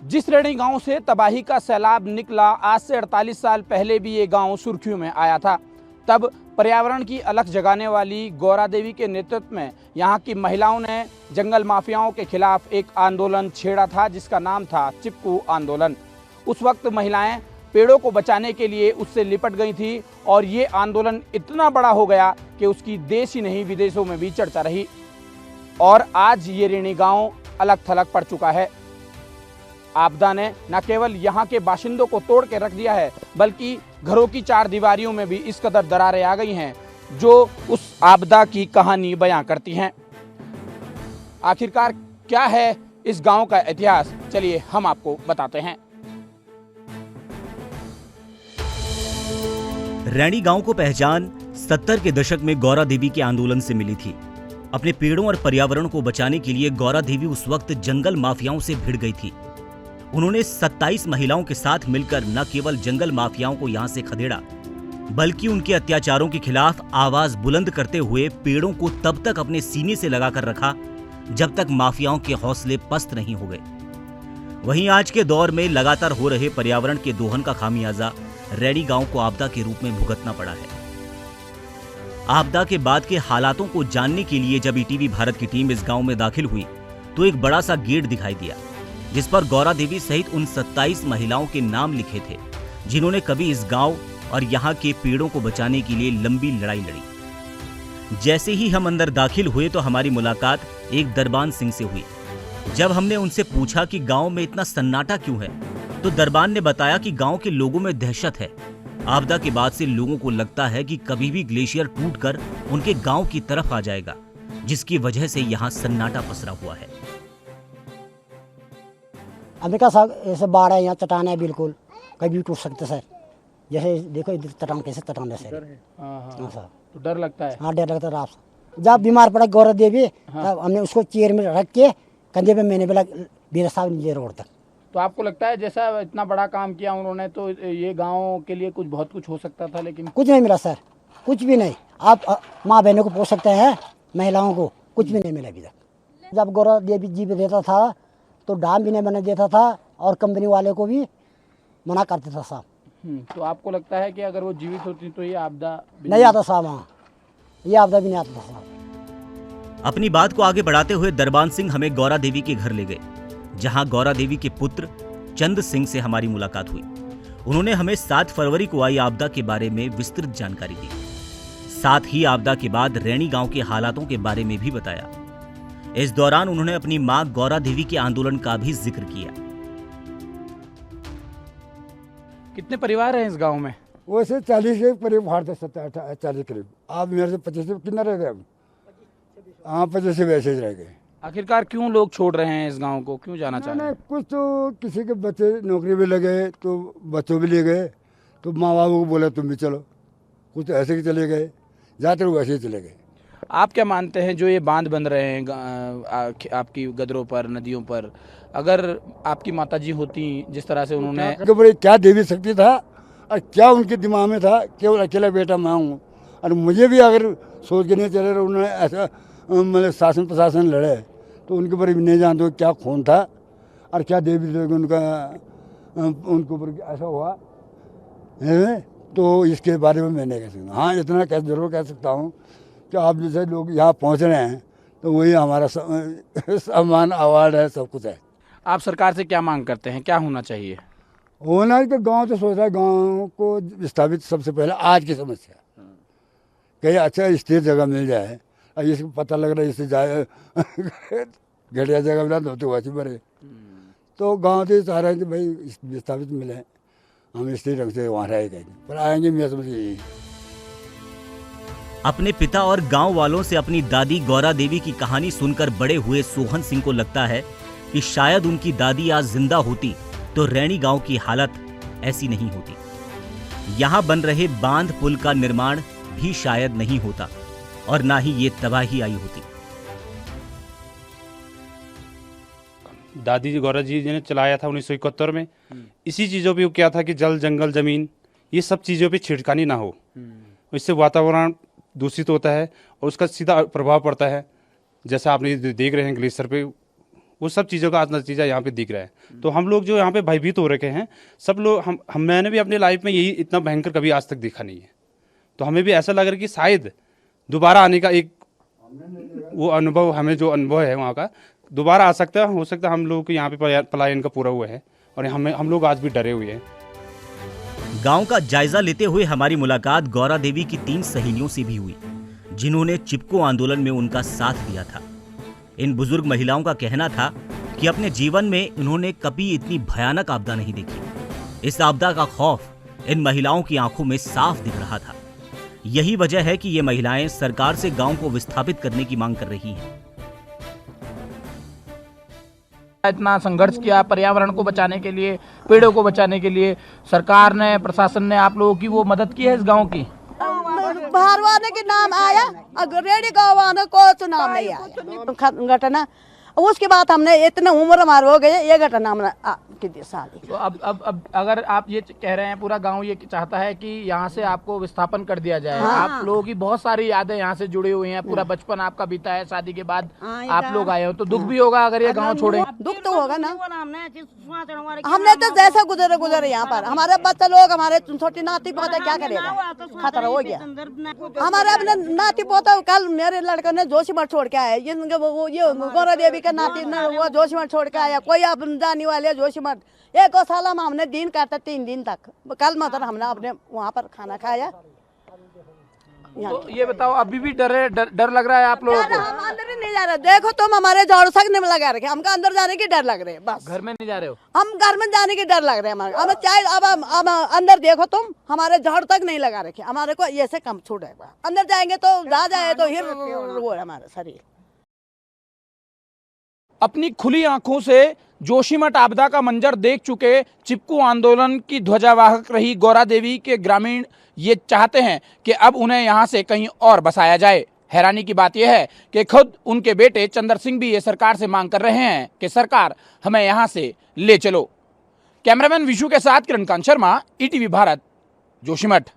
जिस रेणी गांव से तबाही का सैलाब निकला, आज से 48 साल पहले भी ये गांव सुर्खियों में आया था। तब पर्यावरण की अलख जगाने वाली गौरा देवी के नेतृत्व में यहाँ की महिलाओं ने जंगल माफियाओं के खिलाफ एक आंदोलन छेड़ा था, जिसका नाम था चिपकू आंदोलन। उस वक्त महिलाएं पेड़ों को बचाने के लिए उससे लिपट गई थी और ये आंदोलन इतना बड़ा हो गया कि उसकी देश ही नहीं विदेशों में भी चर्चा रही। और आज ये रेणी गांव अलग थलग पड़ चुका है। आपदा ने न केवल यहाँ के बाशिंदों को तोड़ के रख दिया है, बल्कि घरों की चार दीवारियों में भी इस कदर दरारें आ गई हैं, जो उस आपदा की कहानी बयां करती हैं। आखिरकार क्या है इस गांव का इतिहास, चलिए हम आपको बताते हैं। रैणी गांव को पहचान 70 के दशक में गौरा देवी के आंदोलन से मिली थी। अपने पेड़ों और पर्यावरण को बचाने के लिए गौरा देवी उस वक्त जंगल माफियाओं से भिड़ गई थी। उन्होंने 27 महिलाओं के साथ मिलकर न केवल जंगल माफियाओं को यहां से खदेड़ा, बल्कि उनके अत्याचारों के खिलाफ आवाज बुलंद करते हुए पेड़ों को तब तक अपने सीने से लगाकर रखा जब तक माफियाओं के हौसले पस्त नहीं हो गए। वहीं आज के दौर में लगातार हो रहे पर्यावरण के दोहन का खामियाजा रैणी गांव को आपदा के रूप में भुगतना पड़ा है। आपदा के बाद के हालातों को जानने के लिए जब ईटीवी भारत की टीम इस गांव में दाखिल हुई तो एक बड़ा सा गेट दिखाई दिया, जिस पर गौरा देवी सहित उन 27 महिलाओं के नाम लिखे थे, जिन्होंने कभी इस गांव और यहाँ के पेड़ों को बचाने के लिए लंबी लड़ाई लड़ी। जैसे ही हम अंदर दाखिल हुए तो हमारी मुलाकात एक दरबान सिंह से हुई। जब हमने उनसे पूछा कि गांव में इतना सन्नाटा क्यों है, तो दरबान ने बताया कि गांव के लोगों में दहशत है। आपदा के बाद से लोगों को लगता है कि कभी भी ग्लेशियर टूटकर उनके गांव की तरफ आ जाएगा, जिसकी वजह से यहाँ सन्नाटा पसरा हुआ है। अमेरिका साहब ऐसे बाढ़ है, यहाँ चट्टान है, बिल्कुल कभी भी टूट सकते सर। जैसे देखो इधर चट्टान कैसे चट्टान है सर। हाँ सर, तो डर लगता है। हाँ डर लगता है। रात जब बीमार पड़ा गौरा देवी, तब हमने उसको चेयर में रख के कंधे पे मैंने बोला बीरा साहब नीचे रोड तक। तो आपको लगता है जैसा इतना बड़ा काम किया उन्होंने, तो ये गांव के लिए बहुत कुछ हो सकता था, लेकिन कुछ नहीं मिला सर, कुछ भी नहीं। आप माँ बहनों को पोस सकते हैं, महिलाओं को कुछ भी नहीं मिला अभी तक। जब गौरा देवी जी भी देता था तो डाम भी नहीं बना देता था और कंपनी वाले को भी मना करते था साहब। तो आपको लगता है कि अगर वो जीवित होती तो ये आपदा नहीं आता साहब, वहाँ ये आपदा भी नहीं आता साहब। अपनी बात को आगे बढ़ाते हुए दरबान सिंह हमें गौरा देवी के घर ले गए, जहां गौरा देवी के पुत्र चंद सिंह से हमारी मुलाकात हुई। उन्होंने हमें 7 फरवरी को आई आपदा के बारे में विस्तृत जानकारी दी। साथ ही आपदा के बाद रैणी गांव के हालातों के बारे में भी बताया। इस दौरान उन्होंने अपनी मां गौरा देवी के आंदोलन का भी जिक्र किया। कितने परिवार हैं इस गांव में? वैसे 40 के परिवार थे, 40 करीब। आप मेरे से 25 कितना रह गए अब? हाँ 25 से वैसे ही रह गए। आखिरकार क्यों लोग छोड़ रहे हैं इस गांव को, क्यों जाना चाह रहे हैं? कुछ तो किसी के बच्चे नौकरी भी लगे तो बच्चों भी ले गए, तो माँ बाबू को बोला तुम भी चलो। कुछ ऐसे ही चले गए, जाते वैसे ही चले गए। आप क्या मानते हैं जो ये बांध बन रहे हैं आपकी गदरों पर, नदियों पर, अगर आपकी माताजी होती जिस तरह से उन्होंने बड़े क्या देवी शक्ति था और क्या उनके दिमाग में था, केवल अकेला बेटा मैं हूँ और मुझे भी अगर सोच के नहीं चले, उन्होंने ऐसा मतलब शासन प्रशासन लड़े तो उनके ऊपर भी नहीं जानते क्या खून था और क्या देवी उनका उनके ऊपर ऐसा हुआ है। तो इसके बारे में मैं नहीं कह सकता। हाँ इतना जरूर कह सकता हूँ कि आप जैसे लोग यहाँ पहुँच रहे हैं तो वही हमारा सम्मान अवार्ड है, सब कुछ है। आप सरकार से क्या मांग करते हैं, क्या होना चाहिए? होना तो गांव तो सोच रहा है, गांव को विस्थापित सबसे पहले आज की समस्या कहीं अच्छा स्थिर जगह मिल जाए और इसको पता लग रहा है इससे जाए घटिया जगह मिला तो वैसे मरे, तो गांव से चाह रहे हैं कि भाई विस्थापित मिले, हम स्थिर ढंग से वहाँ रहेंगे, पर आएंगे मैं समझ यही। अपने पिता और गांव वालों से अपनी दादी गौरा देवी की कहानी सुनकर बड़े हुए सोहन सिंह को लगता है कि शायद उनकी दादी आज जिंदा होती तो रैणी गांव की हालत ऐसी नहीं होती। यहां बन रहे बांध पुल का निर्माण भी शायद नहीं होता और ना ही ये तबाही आई होती। दादी गौरा जी ने चलाया था 1971 में। इसी चीज़ों पे वो क्या था कि जल जंगल ज़मीन ये सब चीज़ों पे छिड़कानी ना हो, इससे वातावरण दूषित होता है और उसका सीधा प्रभाव पड़ता है। जैसा आपने देख रहे हैं ग्लेशियर पे, वो सब चीज़ों का नतीजा यहाँ पे दिख रहा है। तो हम लोग जो यहाँ पे भयभीत हो रखे हैं सब लोग, हम मैंने भी अपनी लाइफ में यही इतना भयंकर कभी आज तक देखा नहीं है। तो हमें भी ऐसा लग रहा है कि शायद दोबारा आने का एक वो अनुभव, हमें जो अनुभव है वहाँ का दोबारा आ सकता है। हो सकता है हम लोग को यहाँ पे पलायन का पूरा हुआ है और हम लोग आज भी डरे हुए हैं। गांव का जायजा लेते हुए हमारी मुलाकात गौरा देवी की 3 सहेलियों से भी हुई, जिन्होंने चिपको आंदोलन में उनका साथ दिया था। इन बुजुर्ग महिलाओं का कहना था कि अपने जीवन में उन्होंने कभी इतनी भयानक आपदा नहीं देखी। इस आपदा का खौफ इन महिलाओं की आंखों में साफ दिख रहा था। यही वजह है कि ये महिलाएं सरकार से गांव को विस्थापित करने की मांग कर रही हैं। इतना संघर्ष किया पर्यावरण को बचाने के लिए, पेड़ों को बचाने के लिए, सरकार ने, प्रशासन ने आप लोगों की वो मदद की है इस गांव की? बाहर वाले के नाम आया, अगर रेडी गाँव वालों को तो नाम नहीं आया घटना। उसके बाद हमने इतने उम्र हमारे हो गए, ये घटना हमने साली। तो अब अगर आप ये कह रहे हैं, पूरा गांव ये चाहता है कि यहाँ से आपको विस्थापन कर दिया जाए। हाँ। आप लोगों की बहुत सारी यादें यहाँ से जुड़ी हुई हैं, पूरा बचपन आपका बीता है, शादी के बाद आप लोग आए हो, तो दुख भी होगा अगर ये गांव छोड़े? दुख तो होगा ना। हमने तो जैसा गुजरे यहाँ पर, हमारे बच्चे लोग, हमारे छोटी नाती पोता क्या करेगा, खतरा हो गया। हमारे अपने नाती पोता, कल मेरे लड़के ने जोशीमठ छोड़ के आया, ये गौरा देवी का नाती वो जोशीमठ छोड़ के आया, कोई अब जाने वाले जोशीमठ। एक गौशाला में हमने दिन काटा 3 दिन तक। कल मतलब हमने अपने वहाँ पर खाना खाया। तो ये बताओ, अभी भी डर लग रहा है आप लोगों को? हम अंदर ही नहीं जा रहे, देखो तुम हमारे झाड़ू सकने में लगा रखे, हमको अंदर जाने की डर लग रही है। बस घर में नहीं जा रहे हो? हम घर में जाने की डर लग रहे हैं हमारे। अब चाहे अब अंदर देखो तुम, हमारे झाड़ू तक नहीं लगा रखे, हमारे को ये से कम छूट है। अंदर जाएंगे तो जा जाए तो हिर वो है हमारा शरीर। अपनी खुली आंखों से जोशीमठ आपदा का मंजर देख चुके चिपको आंदोलन की ध्वजावाहक रही गौरा देवी के ग्रामीण ये चाहते हैं कि अब उन्हें यहां से कहीं और बसाया जाए। हैरानी की बात यह है कि खुद उनके बेटे चंद्र सिंह भी ये सरकार से मांग कर रहे हैं कि सरकार हमें यहां से ले चलो। कैमरामैन विशु के साथ किरण कांत शर्मा, ईटीवी भारत, जोशीमठ।